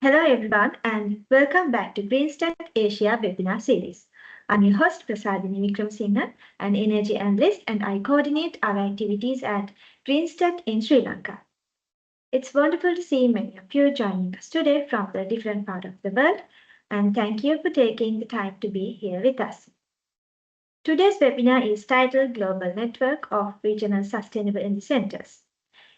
Hello everyone and welcome back to Greenstat Asia webinar series. I'm your host Prasadini Wickramasinghe, an energy analyst, and I coordinate our activities at Greenstat in Sri Lanka. It's wonderful to see many of you joining us today from the different part of the world, and thank you for taking the time to be here with us. Today's webinar is titled Global Network of Regional Sustainable Energy Centers.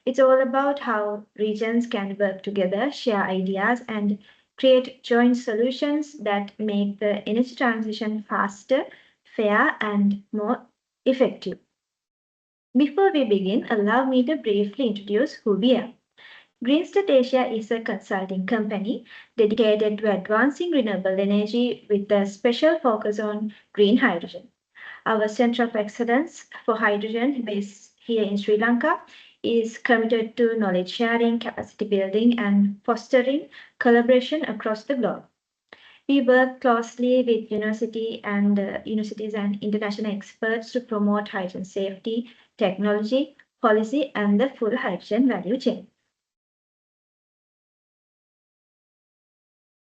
It's all about how regions can work together, share ideas, and create joint solutions that make the energy transition faster, fair, and more effective. Before we begin, allow me to briefly introduce who we are. Greenstat Asia is a consulting company dedicated to advancing renewable energy with a special focus on green hydrogen. Our Center of Excellence for Hydrogen, based here in Sri Lanka, is committed to knowledge sharing, capacity building, and fostering collaboration across the globe. We work closely with universities and international experts to promote hydrogen safety, technology, policy, and the full hydrogen value chain.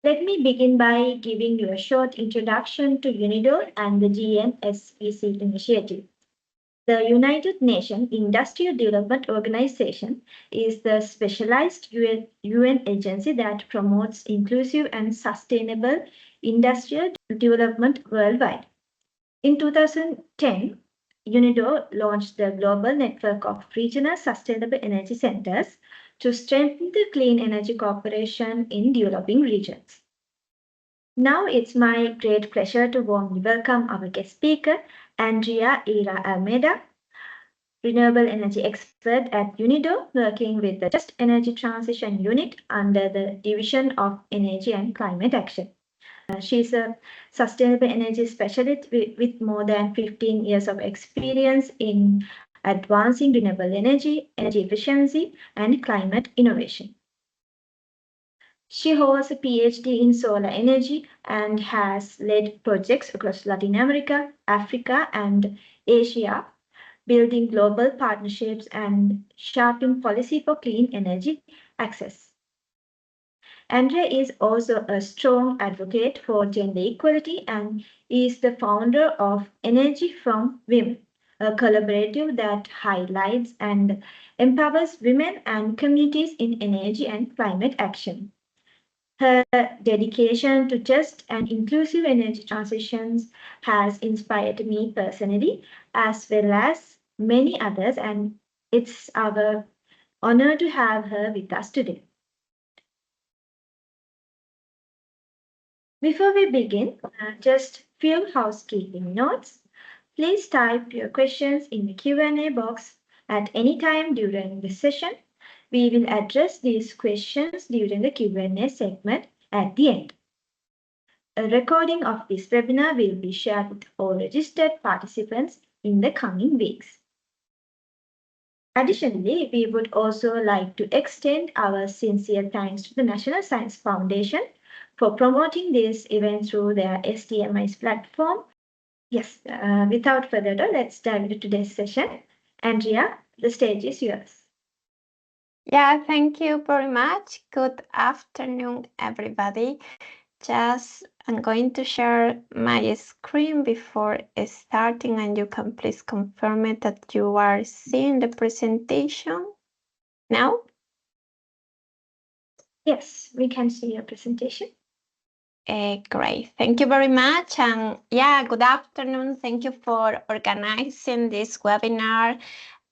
Let me begin by giving you a short introduction to UNIDO and the GNSPC initiative. The United Nations Industrial Development Organization is the specialized UN agency that promotes inclusive and sustainable industrial development worldwide. In 2010, UNIDO launched the Global Network of Regional Sustainable Energy Centers to strengthen the clean energy cooperation in developing regions. Now it's my great pleasure to warmly welcome our guest speaker, Andrea Eras Almeida, Renewable Energy Expert at UNIDO, working with the Just Energy Transition Unit under the Division of Energy and Climate Action. She's a sustainable energy specialist with more than 15 years of experience in advancing renewable energy, energy efficiency, and climate innovation. She holds a PhD in solar energy and has led projects across Latin America, Africa, and Asia, building global partnerships and shaping policy for clean energy access. Andrea is also a strong advocate for gender equality and is the founder of Energy from Women, a collaborative that highlights and empowers women and communities in energy and climate action. Her dedication to just and inclusive energy transitions has inspired me personally, as well as many others, and it's our honor to have her with us today. Before we begin, just few housekeeping notes. Please type your questions in the Q&A box at any time during the session. We will address these questions during the Q&A segment at the end. A recording of this webinar will be shared with all registered participants in the coming weeks. Additionally, we would also like to extend our sincere thanks to the National Science Foundation for promoting this event through their STMI's platform. Yes, without further ado, let's dive into today's session. Andrea, the stage is yours. Yeah, thank you very much. Good afternoon, everybody. I'm going to share my screen before starting, and you can please confirm it that you are seeing the presentation now. Yes, we can see your presentation. Great, thank you very much. And yeah, good afternoon. Thank you for organizing this webinar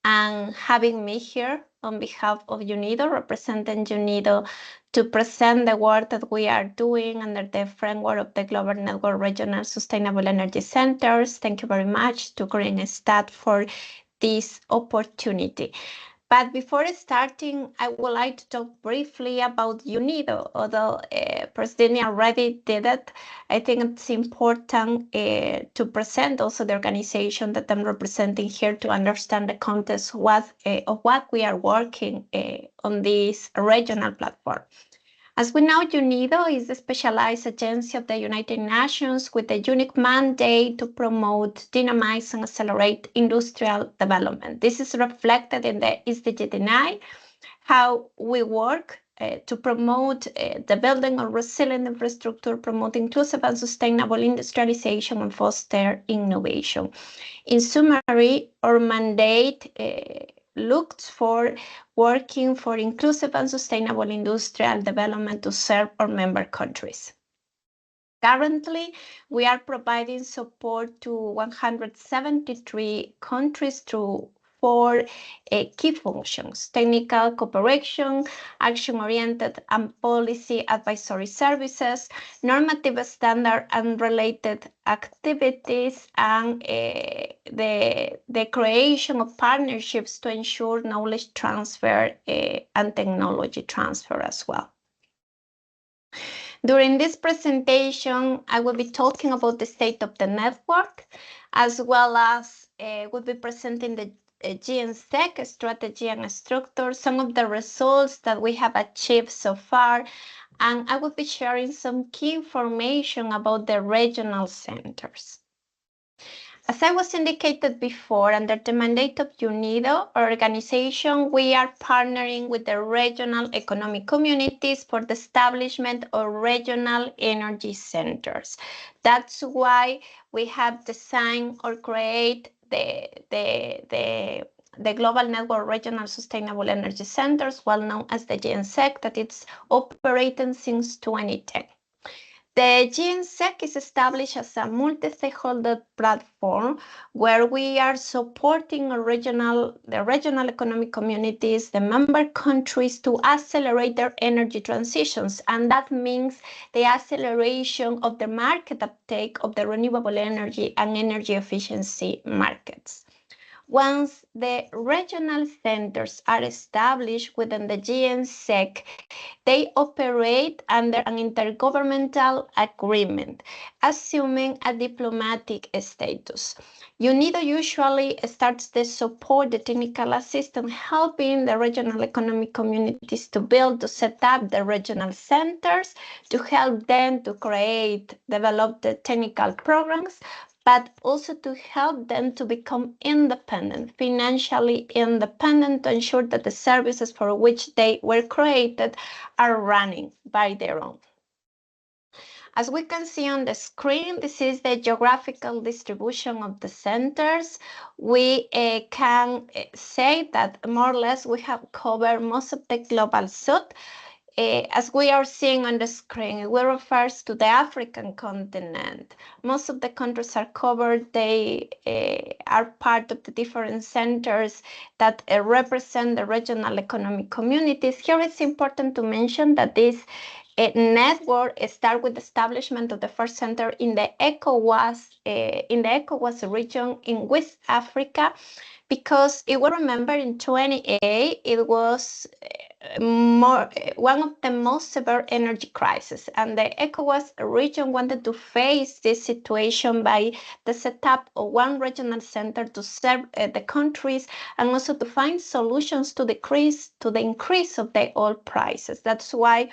and having me here on behalf of UNIDO, representing UNIDO, to present the work that we are doing under the framework of the Global Network Regional Sustainable Energy Centers. Thank you very much to Greenstat for this opportunity. But before starting, I would like to talk briefly about UNIDO. Although President already did it, I think it's important to present also the organization that I'm representing here to understand the context of what we are working on this regional platform. As we know, UNIDO is the specialized agency of the United Nations with a unique mandate to promote, dynamize, and accelerate industrial development. This is reflected in the SDG 9, how we work to promote the building of resilient infrastructure, promote inclusive and sustainable industrialization, and foster innovation. In summary, our mandate looks for working for inclusive and sustainable industrial development to serve our member countries. Currently, we are providing support to 173 countries through 4 key functions: technical cooperation, action-oriented and policy advisory services, normative standard and related activities, and the creation of partnerships to ensure knowledge transfer and technology transfer as well. During this presentation, I will be talking about the state of the network, as well as will be presenting the GNSEC strategy and structure, some of the results that we have achieved so far, and I will be sharing some key information about the regional centers. As I was indicated before, under the mandate of UNIDO, our organization, we are partnering with the regional economic communities for the establishment of regional energy centers. That's why we have designed or create the Global Network Regional Sustainable Energy Centers, well known as the GNSEC, that it's operating since 2010. The GNSEC is established as a multi-stakeholder platform where we are supporting the regional economic communities, the member countries, to accelerate their energy transitions. And that means the acceleration of the market uptake of the renewable energy and energy efficiency markets. Once the regional centers are established within the GNSEC, they operate under an intergovernmental agreement, assuming a diplomatic status. UNIDO usually starts the support, the technical assistance, helping the regional economic communities to set up the regional centers, to help them to develop the technical programs, but also to help them to become independent, financially independent, to ensure that the services for which they were created are running by their own. As we can see on the screen, this is the geographical distribution of the centers. We can say that more or less we have covered most of the global south. As we are seeing on the screen, it refers to the African continent. Most of the countries are covered. They are part of the different centers that represent the regional economic communities. Here it's important to mention that this network starts with the establishment of the first center in the ECOWAS region in West Africa, because it will remember in 2008 it was one of the most severe energy crises, and the ECOWAS region wanted to face this situation by the setup of one regional center to serve the countries, and also to find solutions to the increase of the oil prices. That's why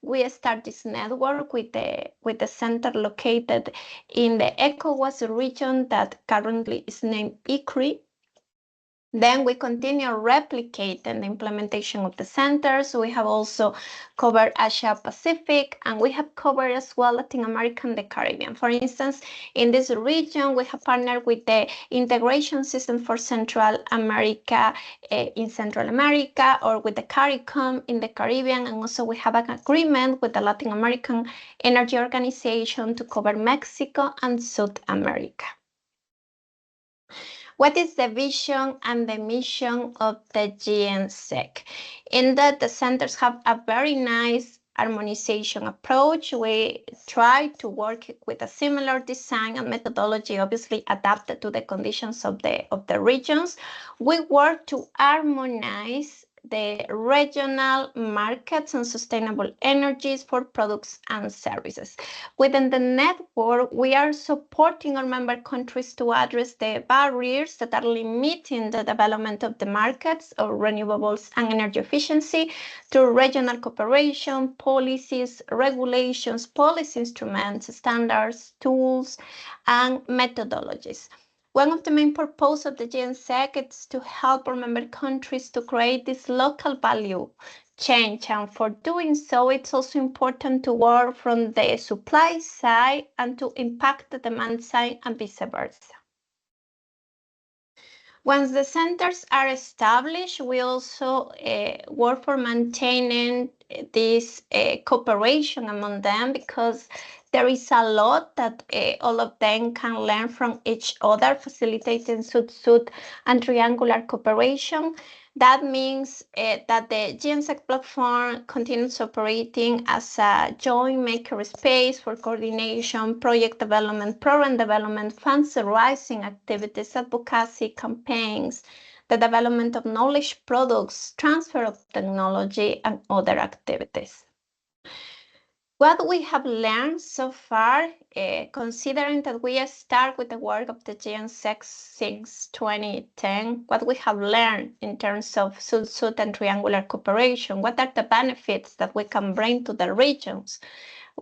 we start this network with the center located in the ECOWAS region that currently is named ICRI. Then we continue replicating the implementation of the centers. We have also covered Asia Pacific, and we have covered as well Latin America and the Caribbean. For instance, in this region, we have partnered with the integration system for Central America in Central America, or with the CARICOM in the Caribbean, and also we have an agreement with the Latin American Energy Organization to cover Mexico and South America. What is the vision and the mission of the GNSEC? In that, the centers have a very nice harmonization approach. We try to work with a similar design and methodology, obviously adapted to the conditions of the regions. We work to harmonize the regional markets and sustainable energies for products and services. Within the network, we are supporting our member countries to address the barriers that are limiting the development of the markets of renewables and energy efficiency through regional cooperation, policies, regulations, policy instruments, standards, tools, and methodologies. One of the main purposes of the GNSEC is to help our member countries to create this local value change, and for doing so, it's also important to work from the supply side and to impact the demand side and vice versa. Once the centers are established, we also work for maintaining this cooperation among them, because there is a lot that all of them can learn from each other, facilitating Sud-Sud and triangular cooperation. That means that the GNSEC platform continues operating as a joint maker space for coordination, project development, program development, fundraising activities, advocacy campaigns, the development of knowledge products, transfer of technology, and other activities. What we have learned so far, considering that we start with the work of the GNSEC since 2010, what we have learned in terms of Sud-Sud and triangular cooperation, what are the benefits that we can bring to the regions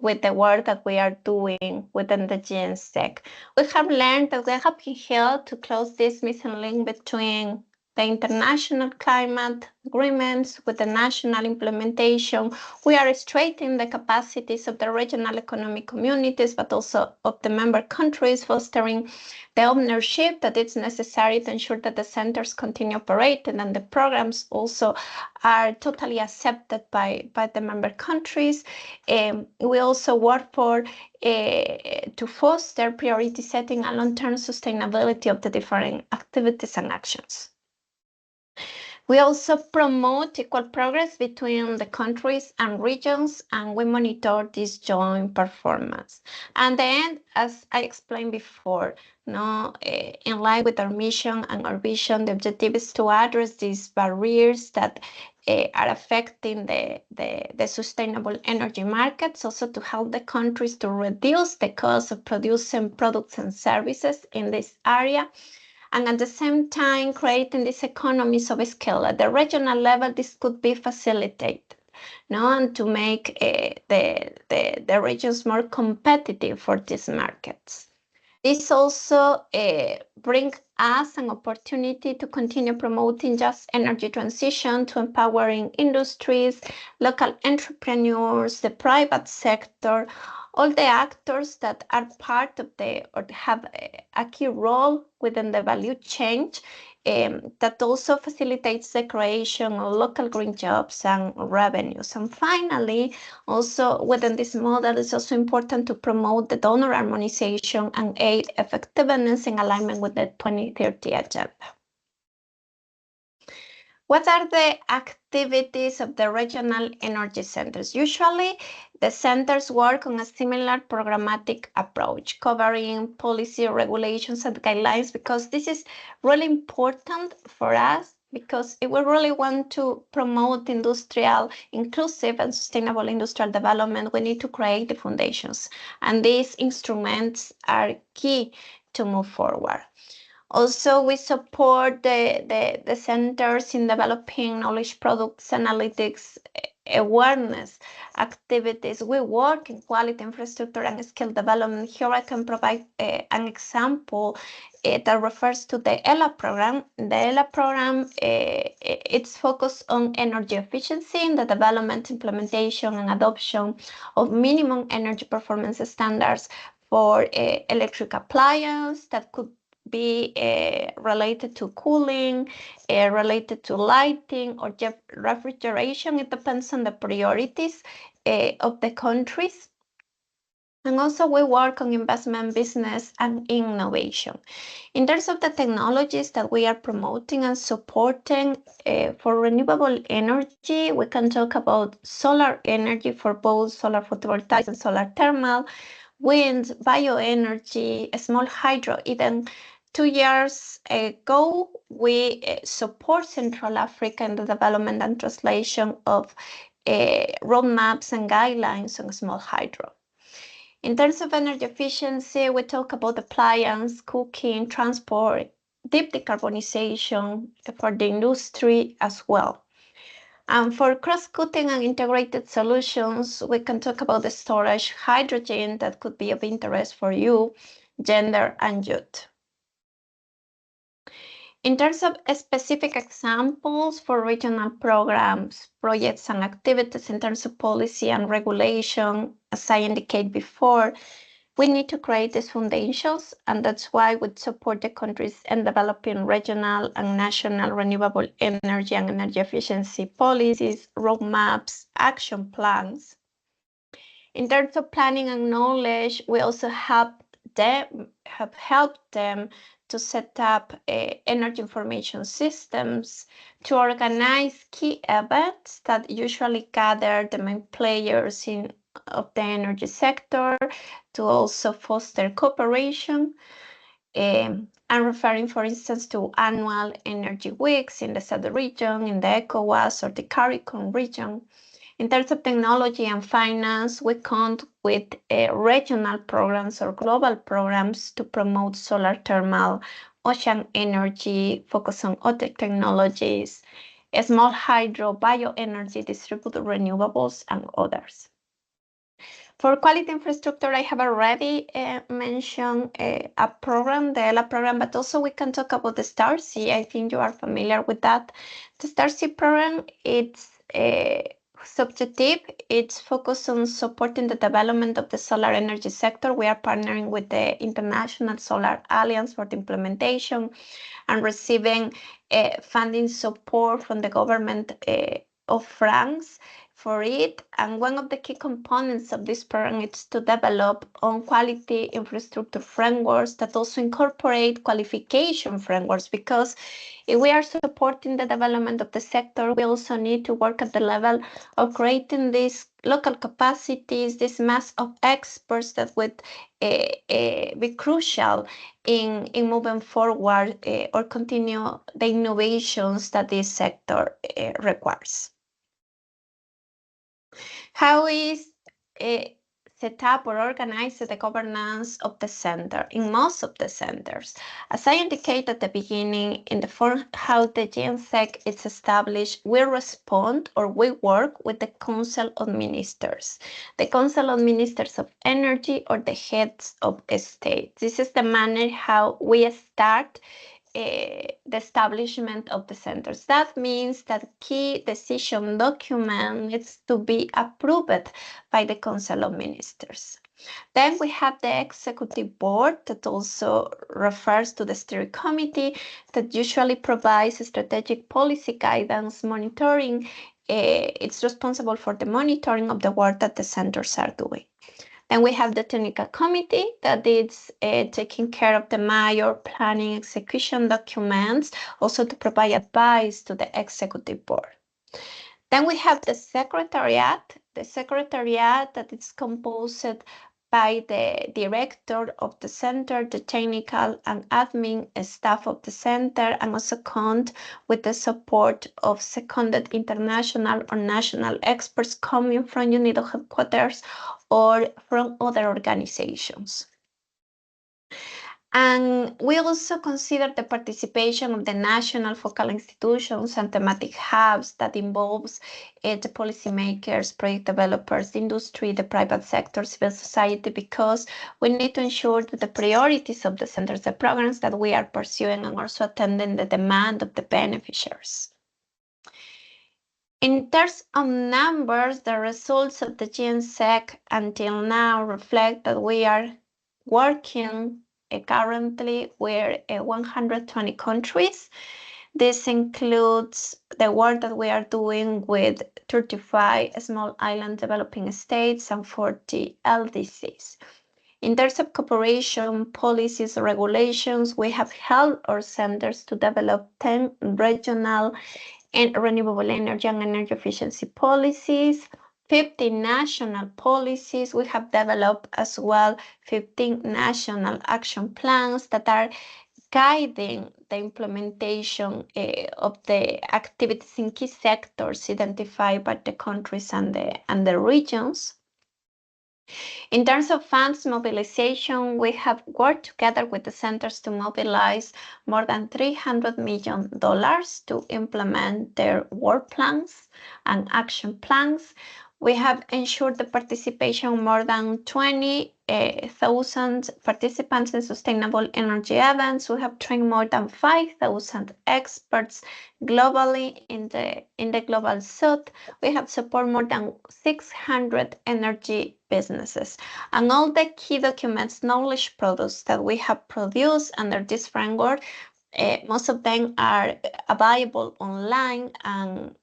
with the work that we are doing within the GNSEC. We have learned that we have been helped to close this missing link between the international climate agreements with the national implementation. We are strengthening the capacities of the regional economic communities, but also of the member countries, fostering the ownership that is necessary to ensure that the centers continue operating, and the programs also are totally accepted by the member countries. We also work for to foster priority setting and long-term sustainability of the different activities and actions. We also promote equal progress between the countries and regions, and we monitor this joint performance. And then, as I explained before, in line with our mission and our vision, the objective is to address these barriers that are affecting the sustainable energy markets, also to help the countries to reduce the cost of producing products and services in this area, and at the same time creating these economies of scale. At the regional level, this could be facilitated, and to make the regions more competitive for these markets. This also brings us an opportunity to continue promoting just energy transition, to empowering industries, local entrepreneurs, the private sector, all the actors that are part of or have a key role within the value chain, that also facilitates the creation of local green jobs and revenues. And finally, also within this model, it's also important to promote the donor harmonization and aid effectiveness in alignment with the 2030 agenda. What are the activities of the regional energy centers? Usually, the centers work on a similar programmatic approach, covering policy, regulations, and guidelines, because this is really important for us, because if we really want to promote industrial, inclusive, and sustainable industrial development, we need to create the foundations, and these instruments are key to move forward. Also, we support the centers in developing knowledge products, analytics, awareness activities. We work in quality infrastructure and skill development. Here I can provide an example that refers to the ELA program. The ELA program, it's focused on energy efficiency in the development, implementation, and adoption of minimum energy performance standards for electric appliances that could be related to cooling, related to lighting, or refrigeration. It depends on the priorities of the countries. And also we work on investment, business, and innovation. In terms of the technologies that we are promoting and supporting for renewable energy, we can talk about solar energy for both solar photovoltaics and solar thermal, wind, bioenergy, small hydro. Even 2 years ago, we support Central Africa in the development and translation of roadmaps and guidelines on small hydro. In terms of energy efficiency, we talk about appliance, cooking, transport, deep decarbonization for the industry as well. And for cross-cutting and integrated solutions, we can talk about the storage, hydrogen that could be of interest for you, gender, and youth. In terms of specific examples for regional programs, projects, and activities in terms of policy and regulation, as I indicated before, we need to create these foundations, and that's why we support the countries in developing regional and national renewable energy and energy efficiency policies, roadmaps, action plans. In terms of planning and knowledge, we also have helped them to set up energy information systems, to organize key events that usually gather the main players of the energy sector, to also foster cooperation, and referring, for instance, to annual energy weeks in the Southern region, in the ECOWAS or the CARICOM region. In terms of technology and finance, we count with regional programs or global programs to promote solar thermal, ocean energy, focus on other technologies, small hydro, bioenergy, distributed renewables, and others. For quality infrastructure, I have already mentioned a program, the ELA program, but also we can talk about the STAR-C. I think you are familiar with that. The STAR-C program, it's subjective. It's focused on supporting the development of the solar energy sector. We are partnering with the International Solar Alliance for the implementation and receiving funding support from the government of France for it. And one of the key components of this program is to develop on quality infrastructure frameworks that also incorporate qualification frameworks, because if we are supporting the development of the sector, we also need to work at the level of creating these local capacities, this mass of experts that would be crucial in moving forward or continue the innovations that this sector requires. How is set up or organized the governance of the center in most of the centers? As I indicated at the beginning, in the form how the GenSec is established, we respond or we work with the Council of Ministers, the Council of Ministers of Energy, or the heads of state. This is the manner how we start the establishment of the centers. That means that key decision document needs to be approved by the Council of Ministers. Then we have the executive board that also refers to the steering committee that usually provides strategic policy guidance, monitoring. It's responsible for the monitoring of the work that the centers are doing. Then we have the technical committee that is taking care of the major planning execution documents, also to provide advice to the executive board. Then we have the secretariat that is composed by the director of the center, the technical and admin staff of the center, and also count with the support of seconded international or national experts coming from UNIDO headquarters or from other organizations. And we also consider the participation of the national focal institutions and thematic hubs that involves the policymakers, project developers, the industry, the private sector, civil society, because we need to ensure that the priorities of the centers, the programs that we are pursuing, and also attending the demand of the beneficiaries. In terms of numbers, the results of the GenSec until now reflect that we are working currently with 120 countries. This includes the work that we are doing with 35 small island developing states and 40 LDCs. In terms of cooperation, policies, regulations, we have helped our centers to develop 10 regional and renewable energy and energy efficiency policies, 50 national policies. We have developed as well 15 national action plans that are guiding the implementation of the activities in key sectors identified by the countries and the regions. In terms of funds mobilization, we have worked together with the centers to mobilize more than $300 million to implement their work plans and action plans. We have ensured the participation of more than 20,000 participants in sustainable energy events. We have trained more than 5,000 experts globally in the Global South. We have supported more than 600 energy businesses. And all the key documents, knowledge products that we have produced under this framework, most of them are available online and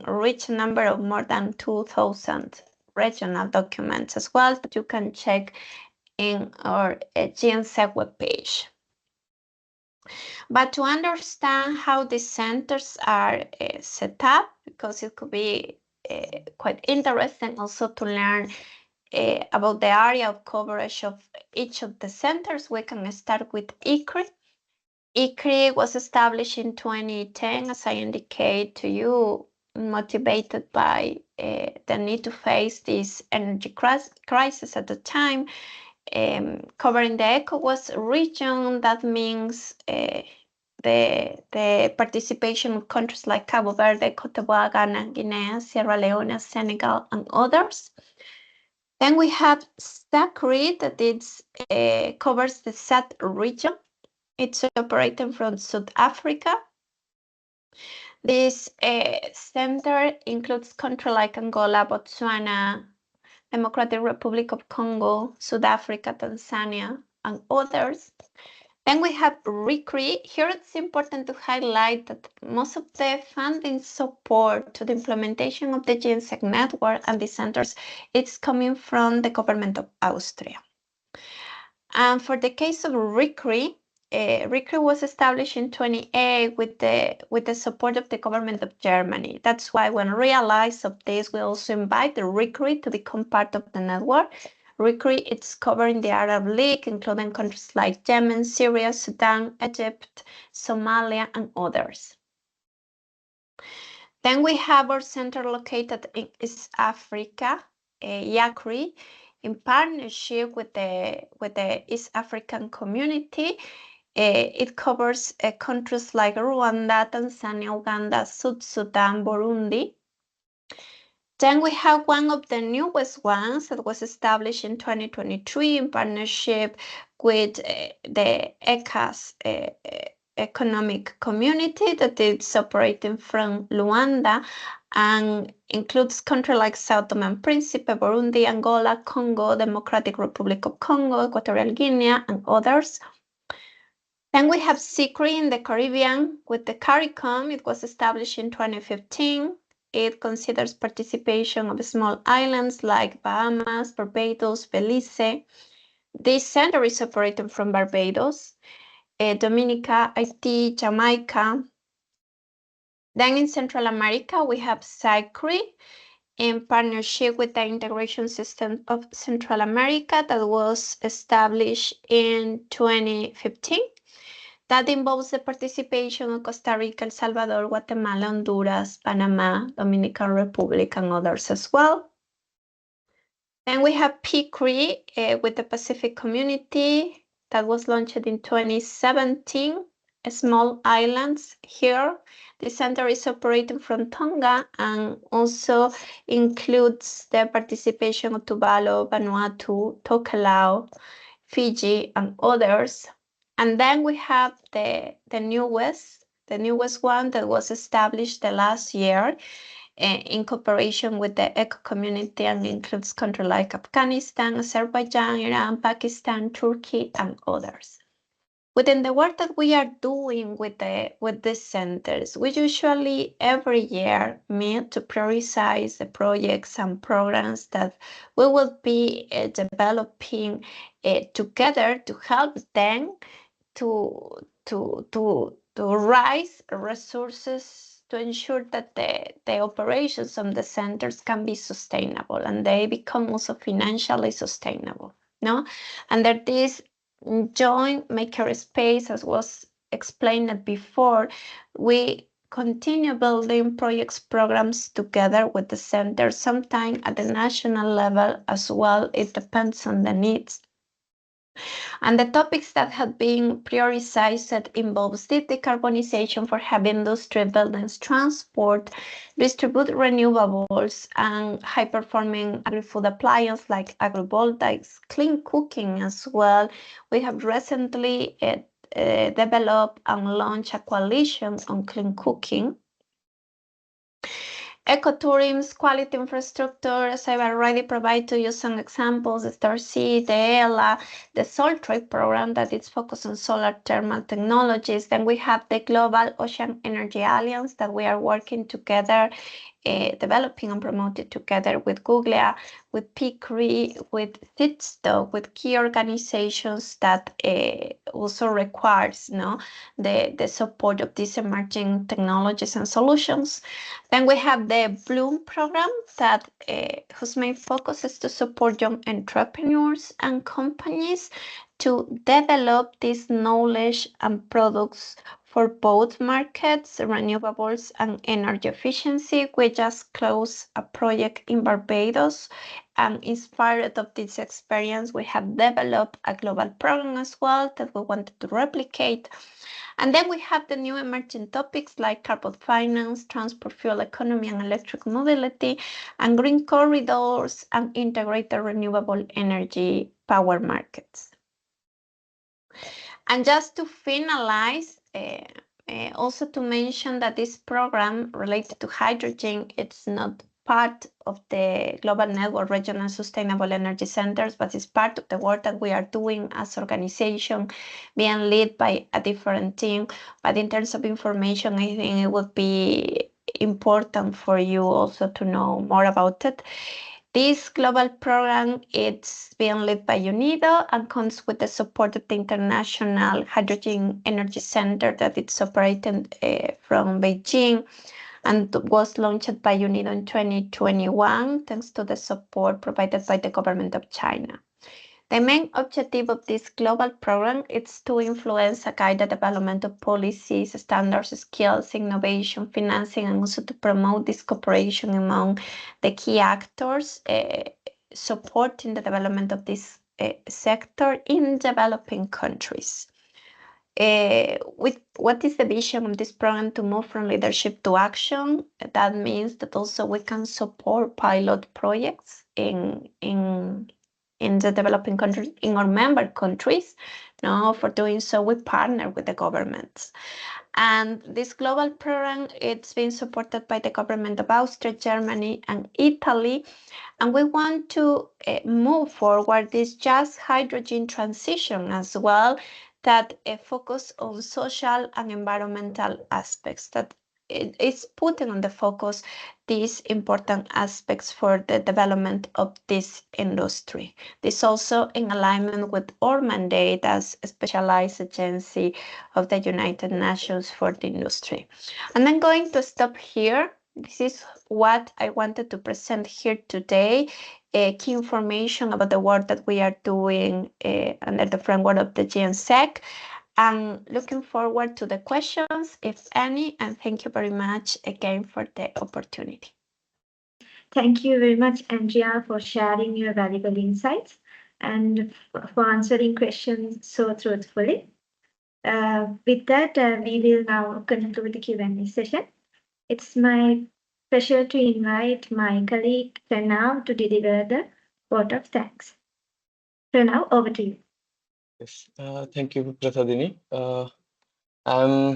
reach a number of more than 2,000 regional documents as well that you can check in our GNSEC webpage. But to understand how these centers are set up, because it could be quite interesting also to learn about the area of coverage of each of the centers, we can start with ICRI. ICRI was established in 2010, as I indicate to you, motivated by the need to face this energy crisis at the time, covering the ECOWAS region. That means the participation of countries like Cabo Verde, Cote d'Ivoire, Ghana, Guinea, Sierra Leone, Senegal, and others. Then we have SACRI, that covers the SAT region. It's operating from South Africa. This center includes countries like Angola, Botswana, Democratic Republic of Congo, South Africa, Tanzania, and others. Then we have RICRI. Here it's important to highlight that most of the funding support to the implementation of the GNSEC network and the centers, it's coming from the government of Austria. And for the case of RICRI, RICRI was established in 2008 with the support of the government of Germany. That's why when realized of this, we also invite the RICRI to become part of the network. RICRI, it's covering the Arab League, including countries like Yemen, Syria, Sudan, Egypt, Somalia, and others. Then we have our center located in East Africa, YACRI, in partnership with the East African community. It covers countries like Rwanda, Tanzania, Uganda, South Sudan, Burundi. Then we have one of the newest ones that was established in 2023 in partnership with the ECAS economic community that is operating from Luanda and includes countries like Sao Tome and Principe, Burundi, Angola, Congo, Democratic Republic of Congo, Equatorial Guinea, and others. Then we have SICRI in the Caribbean with the CARICOM. It was established in 2015. It considers participation of small islands like Bahamas, Barbados, Belize. This center is operating from Barbados, Dominica, Haiti, Jamaica. Then in Central America, we have SICRI in partnership with the Integration System of Central America that was established in 2015. That involves the participation of Costa Rica, El Salvador, Guatemala, Honduras, Panama, Dominican Republic, and others as well. Then we have PCRI with the Pacific Community that was launched in 2017. Small islands here. The center is operating from Tonga and also includes the participation of Tuvalu, Vanuatu, Tokelau, Fiji, and others. And then we have the newest one that was established the last year in cooperation with the ECO community and includes countries like Afghanistan, Azerbaijan, Iran, Pakistan, Turkey, and others. Within the work that we are doing with these centers, we usually every year meet to prioritize the projects and programs that we will be developing together to help them to raise resources to ensure that the operations of the centers can be sustainable and they become also financially sustainable. No, under this joint makerspace, as was explained before, we continue building projects, programs together with the center, sometimes at the national level as well. It depends on the needs And the topics that have been prioritized involves deep decarbonization for heavy industry, buildings, transport, distributed renewables, and high-performing agri-food appliances like agrivoltaics, clean cooking as well. We have recently developed and launched a coalition on clean cooking. Ecotourism, quality infrastructure, as I've already provided to you some examples, the StarSea, the ELA, the Sol Trade program that is focused on solar thermal technologies. Then we have the Global Ocean Energy Alliance that we are working together, developing and promoting together with Google, with PICRI, with CITSTO, with key organizations that also requires the support of these emerging technologies and solutions. Then we have the Bloom program that whose main focus is to support young entrepreneurs and companies to develop this knowledge and products for both markets, renewables and energy efficiency. We just closed a project in Barbados, and inspired of this experience, we have developed a global program as well that we wanted to replicate. And then we have the new emerging topics like carbon finance, transport fuel economy and electric mobility, and green corridors and integrated renewable energy power markets. And just to finalize, also to mention that this program related to hydrogen, it's not part of the Global Network Regional Sustainable Energy Centers, but it's part of the work that we are doing as organization, being led by a different team. But in terms of information, I think it would be important for you also to know more about it. This global program is being led by UNIDO and comes with the support of the International Hydrogen Energy Center that it's operating from Beijing, and was launched by UNIDO in 2021 thanks to the support provided by the government of China. The main objective of this global program is to influence and guide the development of policies, standards, skills, innovation, financing, and also to promote this cooperation among the key actors, supporting the development of this sector in developing countries. What is the vision of this program? To move from leadership to action. That means that also we can support pilot projects in the developing countries, in our member countries. No, for doing so, we partner with the governments. And this global program, it's been supported by the government of Austria, Germany, and Italy. And we want to move forward this just hydrogen transition as well, that focus on social and environmental aspects, that it is putting on the focus these important aspects for the development of this industry. This also in alignment with our mandate as a specialized agency of the United Nations for the industry. And I'm going to stop here. This is what I wanted to present here today. Key information about the work that we are doing under the framework of the GNSEC. And looking forward to the questions, if any, and thank you very much again for the opportunity. Thank you very much, Andrea, for sharing your valuable insights and for answering questions so truthfully. With that, we will now conclude the Q&A session. It's my pleasure to invite my colleague Pranav to deliver the vote of thanks. Pranav, over to you. Yes, thank you, Prasadini. I'm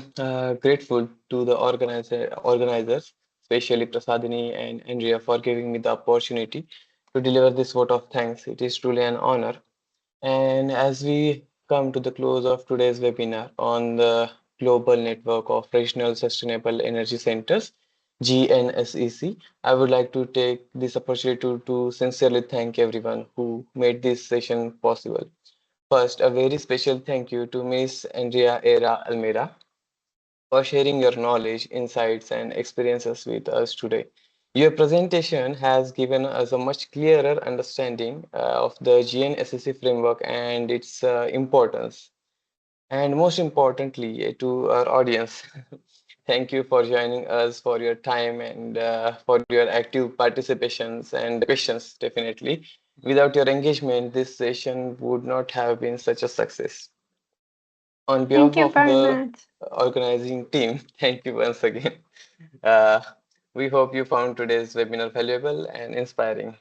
grateful to the organizers, especially Prasadini and Andrea, for giving me the opportunity to deliver this vote of thanks. It is truly an honor. And as we come to the close of today's webinar on the Global Network of Regional Sustainable Energy Centers, GNSEC, I would like to take this opportunity to sincerely thank everyone who made this session possible. First, a very special thank you to Ms. Andrea Eras Almeida for sharing your knowledge, insights, and experiences with us today. Your presentation has given us a much clearer understanding of the GNSSC framework and its importance. And most importantly, to our audience, thank you for joining us, for your time and for your active participations and questions, definitely. Without your engagement, this session would not have been such a success. On behalf Thank you of very the much. organizing team, thank you once again. Uh, we hope you found today's webinar valuable and inspiring.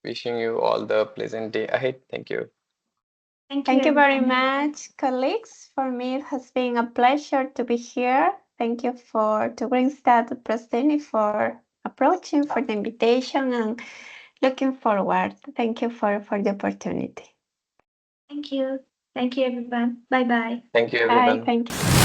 Wishing you all the pleasant day ahead. Thank you. Thank you very everyone. much, colleagues. For me, it has been a pleasure to be here. Thank you to Greenstat President for approaching, for the invitation, and looking forward. Thank you for the opportunity. Thank you. Thank you, everyone. Bye-bye. Thank you, Bye. everyone. Thank you.